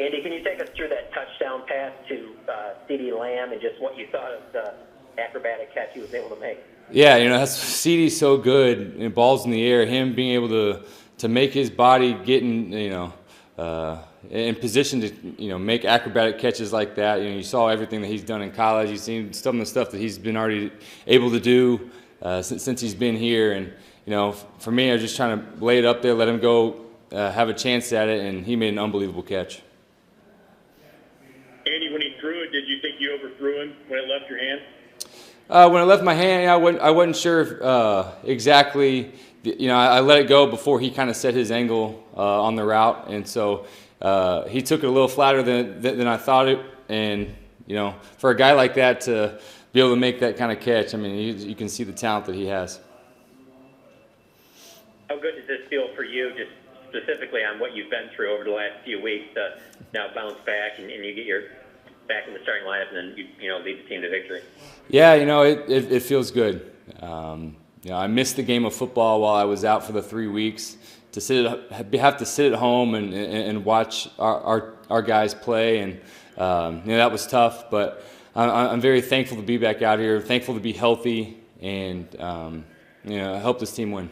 Andy, can you take us through that touchdown pass to CeeDee Lamb and just what you thought of the acrobatic catch he was able to make? Yeah, that's CeeDee's so good, balls in the air. Him being able to make his body get in position to make acrobatic catches like that. You saw everything that he's done in college. You've seen some of the stuff that he's been already able to do since he's been here. And for me, I was just trying to lay it up there, let him go, have a chance at it, and he made an unbelievable catch. Andy, when he threw it, did you think you overthrew him when it left your hand? When it left my hand, I wasn't sure exactly. I let it go before he kind of set his angle on the route, and so he took it a little flatter than I thought it. And for a guy like that to be able to make that kind of catch, I mean, you can see the talent that he has. How good does this feel for you, just specifically on what you've been through over the last few weeks, to now bounce back and you get your back in the starting lineup and then you lead the team to victory? Yeah, it feels good. I missed the game of football while I was out for the 3 weeks. To have to sit at home and watch our guys play, and that was tough. But I'm very thankful to be back out here. Thankful to be healthy and help this team win.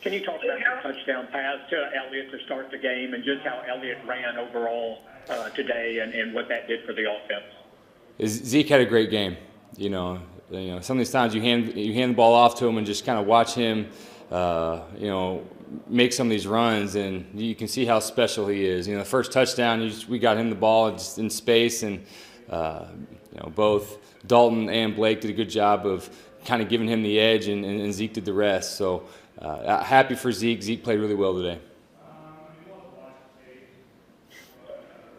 Can you talk about the touchdown pass to Elliott to start the game and just how Elliott ran overall today and what that did for the offense? Zeke had a great game. Some of these times you hand the ball off to him and just kind of watch him, make some of these runs, and you can see how special he is. The first touchdown, we got him the ball just in space, and both Dalton and Blake did a good job of kind of giving him the edge, and Zeke did the rest. So happy for Zeke. Zeke played really well today.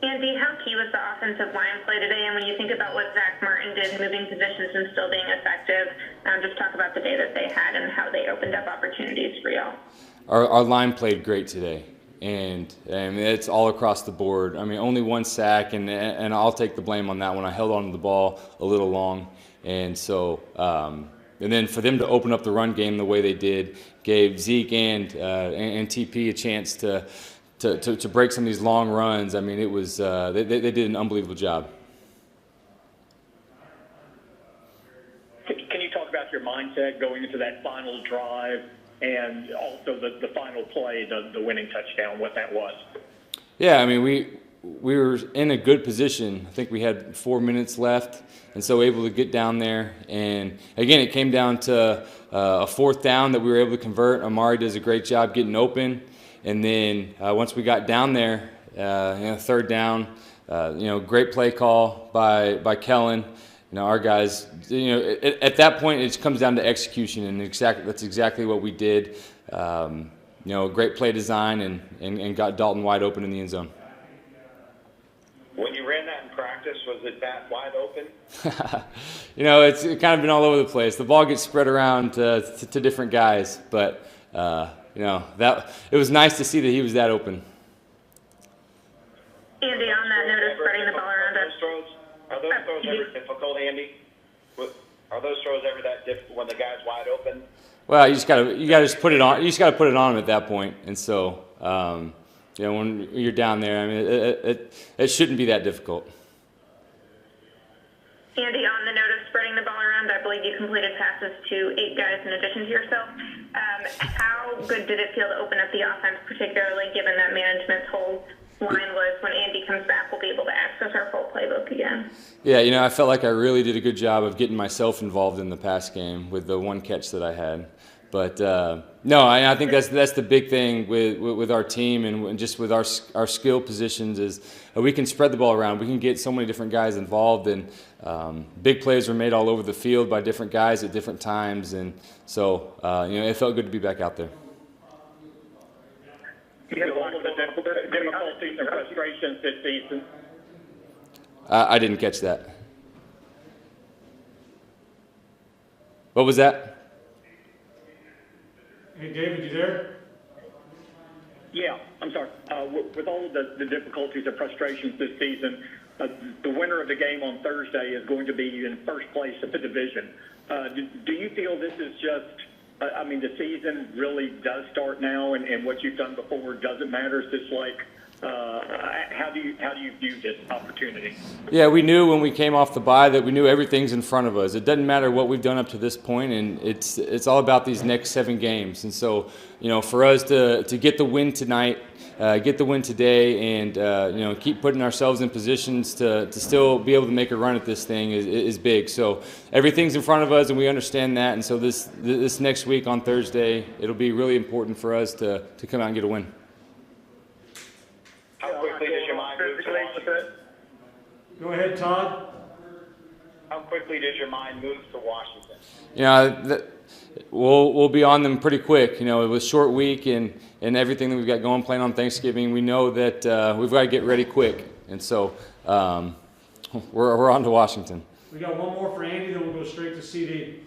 Andy, how key was the offensive line play today? And when you think about what Zach Martin did, moving positions and still being effective, just talk about the day that they had and how they opened up opportunities for y'all. Our line played great today, and it's all across the board. I mean, only one sack, and I'll take the blame on that one. I held on to the ball a little long, and so and then for them to open up the run game the way they did gave Zeke and TP a chance to break some of these long runs. I mean, it was they did an unbelievable job. Can you talk about your mindset going into that final drive and also the final play, the winning touchdown, what that was? Yeah, I mean, we were in a good position. I think we had 4 minutes left, and so able to get down there. And again, it came down to a fourth down that we were able to convert. Amari does a great job getting open. And then once we got down there, third down, great play call by Kellen. Our guys, at that point it comes down to execution, and that's exactly what we did. Great play design and got Dalton wide open in the end zone. When you ran that in practice, was it that wide open? It's kind of been all over the place. The ball gets spread around to different guys, but. That it was nice to see that he was that open. Andy, on that note of spreading the ball around. Are those throws ever difficult, Andy? Are those throws ever that difficult when the guy's wide open? Well, you gotta just put it on. You just gotta put it on him at that point. And so, when you're down there, I mean, it shouldn't be that difficult. Andy, on the note of spreading the ball around, I believe you completed passes to 8 guys in addition to yourself. How good did it feel to open up the offense, particularly given that management's whole line was when Andy comes back, we'll be able to access our full playbook again? Yeah, I felt like I really did a good job of getting myself involved in the pass game with the one catch that I had. But no, I think that's the big thing with our team and just with our skill positions is we can spread the ball around. We can get so many different guys involved, and big plays were made all over the field by different guys at different times, and so it felt good to be back out there. You had a lot of the difficulties and frustrations this season. I didn't catch that. What was that? Hey, David, you there? Yeah, I'm sorry. With all of the difficulties and frustrations this season, the winner of the game on Thursday is going to be in first place at the division. Do you feel this is just I mean, the season really does start now, and what you've done before doesn't matter. It's just like, how do you view this opportunity? Yeah, we knew when we came off the bye that we knew everything's in front of us. It doesn't matter what we've done up to this point, and it's all about these next 7 games. And so, for us to get the win tonight, get the win today, and keep putting ourselves in positions to still be able to make a run at this thing is big. So everything's in front of us, and we understand that. And so this next week on Thursday, it'll be really important for us to come out and get a win. How quickly does your mind move to Washington? Go ahead, Todd. How quickly does your mind move to Washington? We'll be on them pretty quick. It was a short week and everything that we've got going, playing on Thanksgiving. We know that we've got to get ready quick, and so we're on to Washington. We got one more for Andy, then we'll go straight to CD.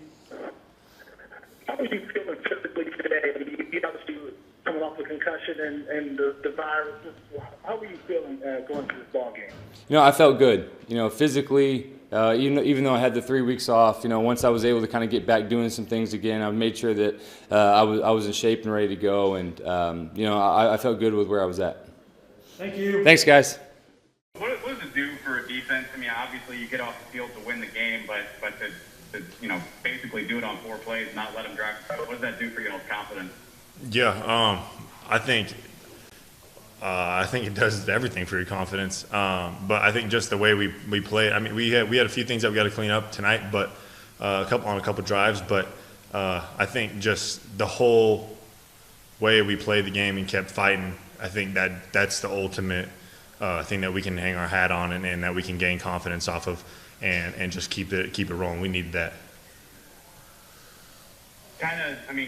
How are you feeling physically today? I mean, you obviously coming off the concussion and the virus. How are you feeling going through this ball game? I felt good. Physically, even though I had the 3 weeks off, once I was able to kind of get back doing some things again, I made sure that I was in shape and ready to go, and I felt good with where I was at. Thank you. Thanks, guys. What does it do for a defense? I mean, obviously you get off the field to win the game, but to basically do it on 4 plays, not let them drive. What does that do for y'all's confidence? Yeah, I think it does everything for your confidence. But I think just the way we played. I mean, we had a few things that we got to clean up tonight, but a couple drives. But I think just the whole way we played the game and kept fighting. I think that's the ultimate thing that we can hang our hat on and that we can gain confidence off of and just keep it rolling. We need that.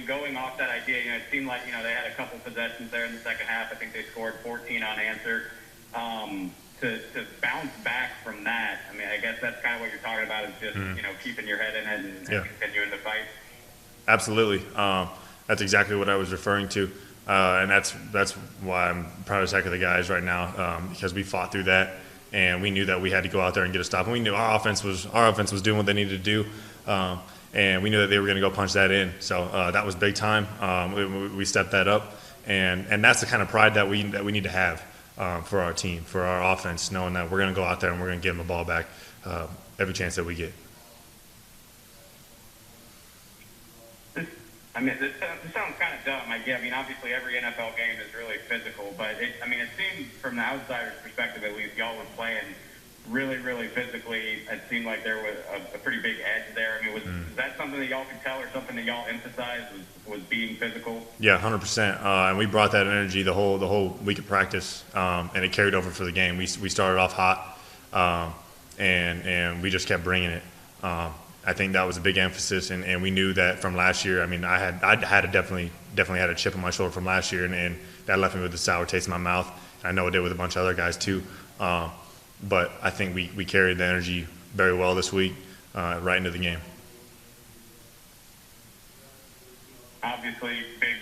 Going off that idea, it seemed like, they had a couple possessions there in the second half. I think they scored 14 unanswered. To bounce back from that, I mean, I guess that's kind of what you're talking about is just, keeping your head in it and continuing to fight. Absolutely. That's exactly what I was referring to. And that's why I'm proud as heck of the guys right now, because we fought through that and we knew that we had to go out there and get a stop. And we knew our offense was doing what they needed to do. And we knew that they were going to go punch that in. So that was big time. We stepped that up. And that's the kind of pride that we need to have for our team, for our offense, knowing that we're going to go out there and we're going to give them the ball back every chance that we get. This sounds kind of dumb. I mean, obviously every NFL game is really physical, but it seemed from the outsider's perspective, at least, y'all were playing really, really physically. It seemed like there was a pretty big edge there. I mean, was that something that y'all could tell or something that y'all emphasized was being physical? Yeah, 100%. And we brought that energy the whole week of practice, and it carried over for the game. We started off hot, and we just kept bringing it. I think that was a big emphasis, and we knew that from last year. I mean, I had definitely had a chip on my shoulder from last year, and that left me with a sour taste in my mouth. I know it did with a bunch of other guys too. But I think we carried the energy very well this week, right into the game. Obviously, big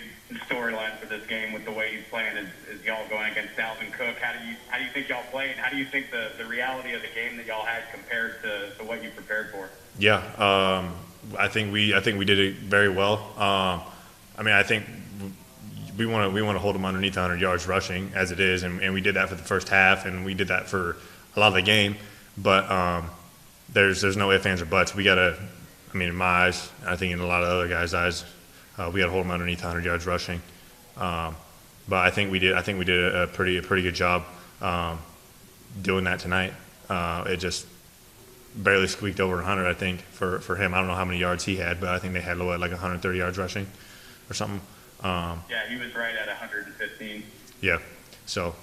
storyline for this game with the way he's playing is y'all going against Dalton Cook. How do you think y'all played? How do you think the reality of the game that y'all had compared to what you prepared for? Yeah, I think we did it very well. I think we want to hold them underneath 100 yards rushing as it is, and we did that for the first half, and we did that for a lot of the game. But there's no ifs, ands, or buts. We gotta. In my eyes, I think in a lot of other guys' eyes, we gotta hold them underneath 100 yards rushing. But I think we did a pretty good job doing that tonight. It just barely squeaked over 100, I think, for him. I don't know how many yards he had, but I think they had like 130 yards rushing or something. Yeah, he was right at 115. Yeah, so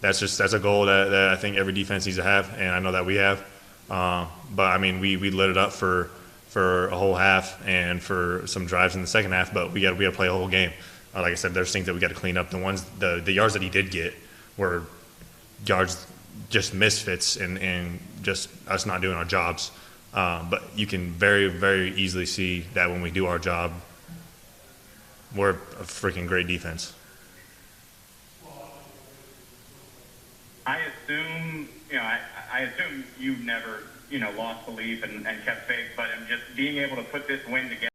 that's a goal that I think every defense needs to have, and I know that we have. But we lit it up for a whole half and for some drives in the second half. But we got to play a whole game. Like I said, there's things that we got to clean up. The yards that he did get were yards just misfits and just us not doing our jobs. But you can very, very easily see that when we do our job, we're a freaking great defense. I assume you never, lost belief and kept faith, but just being able to put this win together.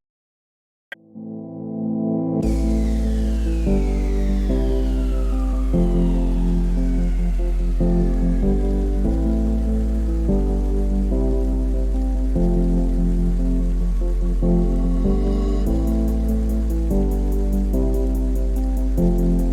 you.